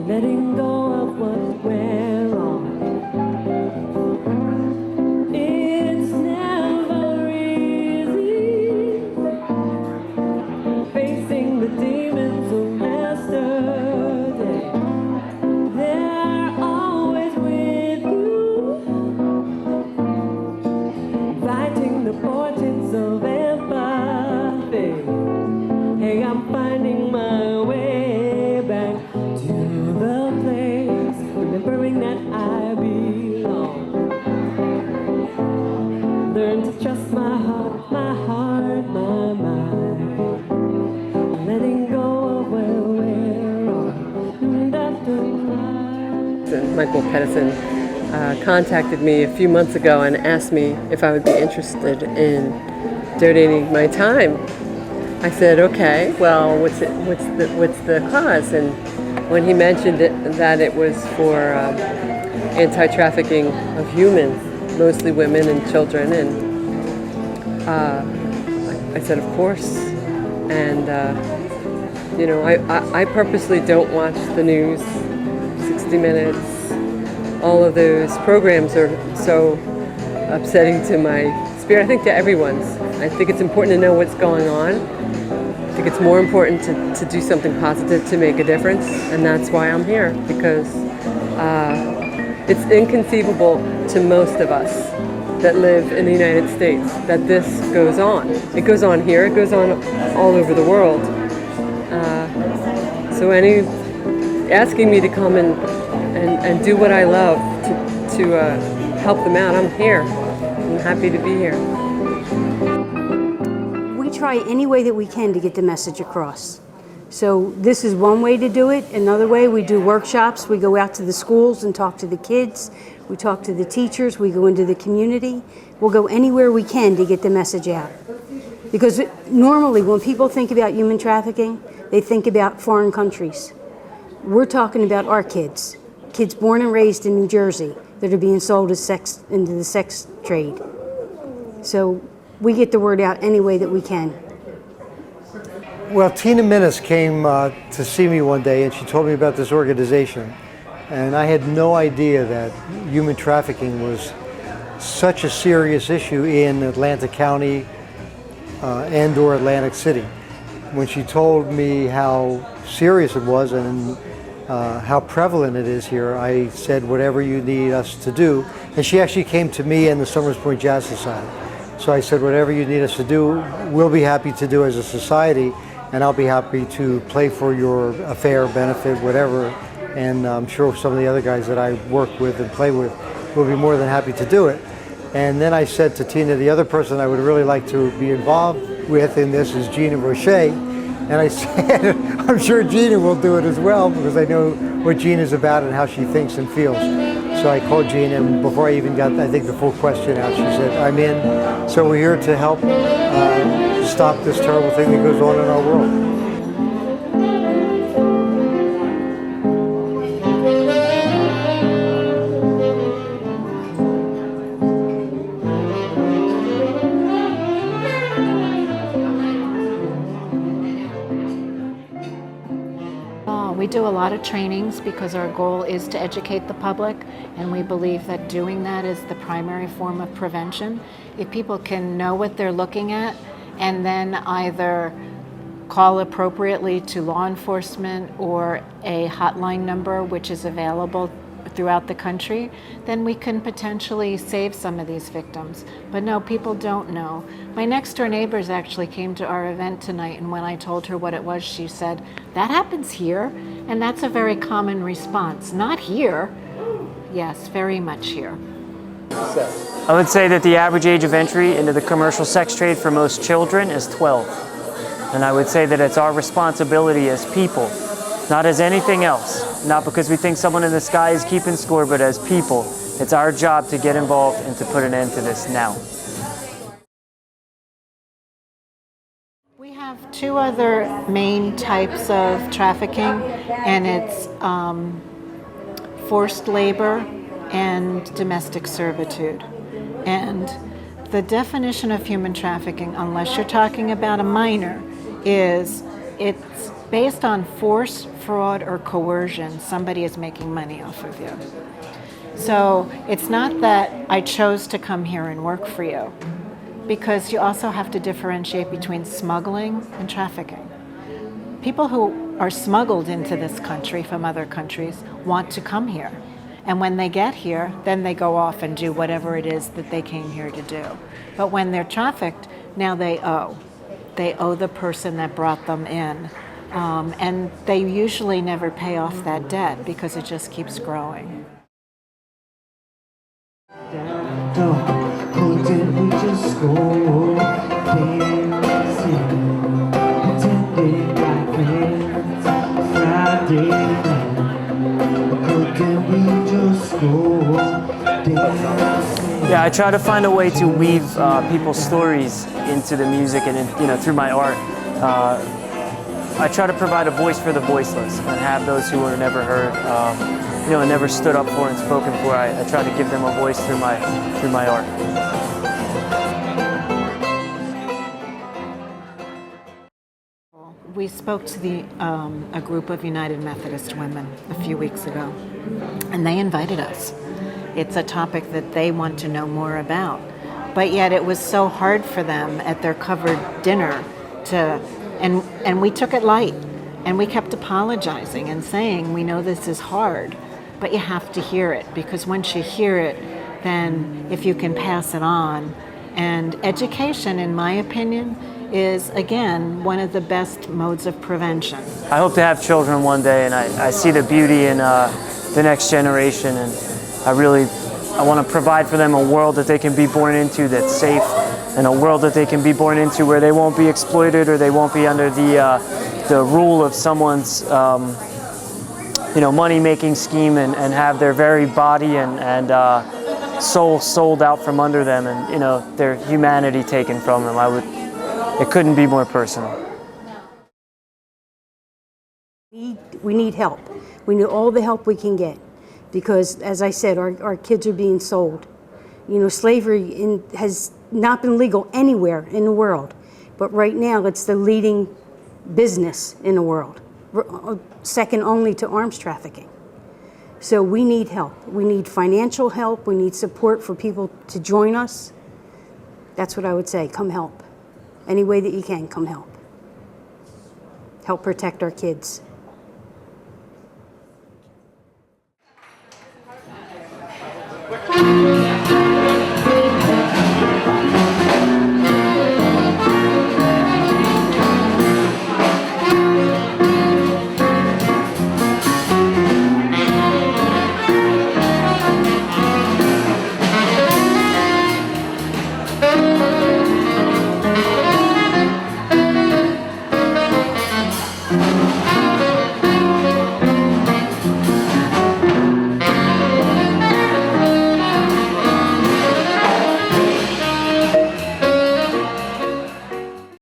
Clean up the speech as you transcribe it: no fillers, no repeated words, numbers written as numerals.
letting go of what went wrong. It's never easy facing the demons of yesterday. They're always with you, fighting the portents of empathy. Hey, I'm finding my way back to the place, remembering that I belong. Learn to trust my heart, my mind, letting go of where we're on. Michael Pedicin contacted me a few months ago and asked me if I would be interested in donating my time. I said, okay, well, what's the cause? And when he mentioned that it was for anti-trafficking of humans, mostly women and children, and I said, of course. And I purposely don't watch the news, 60 Minutes. All of those programs are so upsetting to my spirit. I think to everyone's. I think it's important to know what's going on. I think it's more important to do something positive to make a difference, and that's why I'm here, because it's inconceivable to most of us that live in the United States that this goes on. It goes on here, it goes on all over the world. So asking me to come and do what I love to help them out, I'm here. I'm happy to be here. We try any way that we can to get the message across. So this is one way to do it. Another way, we do workshops. We go out to the schools and talk to the kids. We talk to the teachers. We go into the community. We'll go anywhere we can to get the message out. Because normally when people think about human trafficking, they think about foreign countries. We're talking about our kids born and raised in New Jersey that are being sold as into the sex trade. So we get the word out any way that we can. Well, Tina Minnis came to see me one day and she told me about this organization. And I had no idea that human trafficking was such a serious issue in Atlantic County and/or Atlantic City. When she told me how serious it was and how prevalent it is here, I said, whatever you need us to do. And she actually came to me and the Summers Point Jazz Society. So I said, whatever you need us to do, we'll be happy to do as a society, and I'll be happy to play for your affair, benefit, whatever. And I'm sure some of the other guys that I work with and play with will be more than happy to do it. And then I said to Tina, the other person I would really like to be involved with in this is Gina Roché. And I said, I'm sure Gina will do it as well, because I know what Gina's about and how she thinks and feels. So I called Gina, and before I even got, I think, the full question out, she said, I'm in. So we're here to help stop this terrible thing that goes on in our world. We do a lot of trainings because our goal is to educate the public, and we believe that doing that is the primary form of prevention. If people can know what they're looking at and then either call appropriately to law enforcement or a hotline number which is available throughout the country, then we can potentially save some of these victims. But no, people don't know. My next door neighbors actually came to our event tonight, and when I told her what it was, she said, that happens here? And that's a very common response. Not here. Yes, very much here. I would say that the average age of entry into the commercial sex trade for most children is 12. And I would say that it's our responsibility as people, not as anything else, not because we think someone in the sky is keeping score, but as people, it's our job to get involved and to put an end to this now. We have two other main types of trafficking, and it's forced labor and domestic servitude. And the definition of human trafficking, unless you're talking about a minor, is it's based on force, fraud, or coercion, somebody is making money off of you. So it's not that I chose to come here and work for you, because you also have to differentiate between smuggling and trafficking. People who are smuggled into this country from other countries want to come here. And when they get here, then they go off and do whatever it is that they came here to do. But when they're trafficked, now they owe. They owe the person that brought them in. And they usually never pay off that debt because it just keeps growing. Oh, did we just go dancing, pretending like friends, Friday night? Oh, did we just go dancing? Yeah, I try to find a way to weave people's stories into the music and through my art. I try to provide a voice for the voiceless and have those who were never heard, and never stood up for and spoken for. I try to give them a voice through my art. We spoke to a group of United Methodist women a few weeks ago, and they invited us. It's a topic that they want to know more about, but yet it was so hard for them at their covered dinner and we took it light, and we kept apologizing and saying, we know this is hard, but you have to hear it, because once you hear it, then if you can pass it on. And education, in my opinion, is, again, one of the best modes of prevention. I hope to have children one day, and I see the beauty in the next generation, and I want to provide for them a world that they can be born into that's safe, and a world that they can be born into where they won't be exploited or they won't be under the rule of someone's money-making scheme and have their very body and soul sold out from under them, and their humanity taken from them. It couldn't be more personal. We need help. We need all the help we can get, because, as I said, our kids are being sold. Slavery has not been legal anywhere in the world, but right now it's the leading business in the world, second only to arms trafficking. So we need help. We need financial help. We need support for people to join us. That's what I would say. Come help. Any way that you can, come help. Help protect our kids.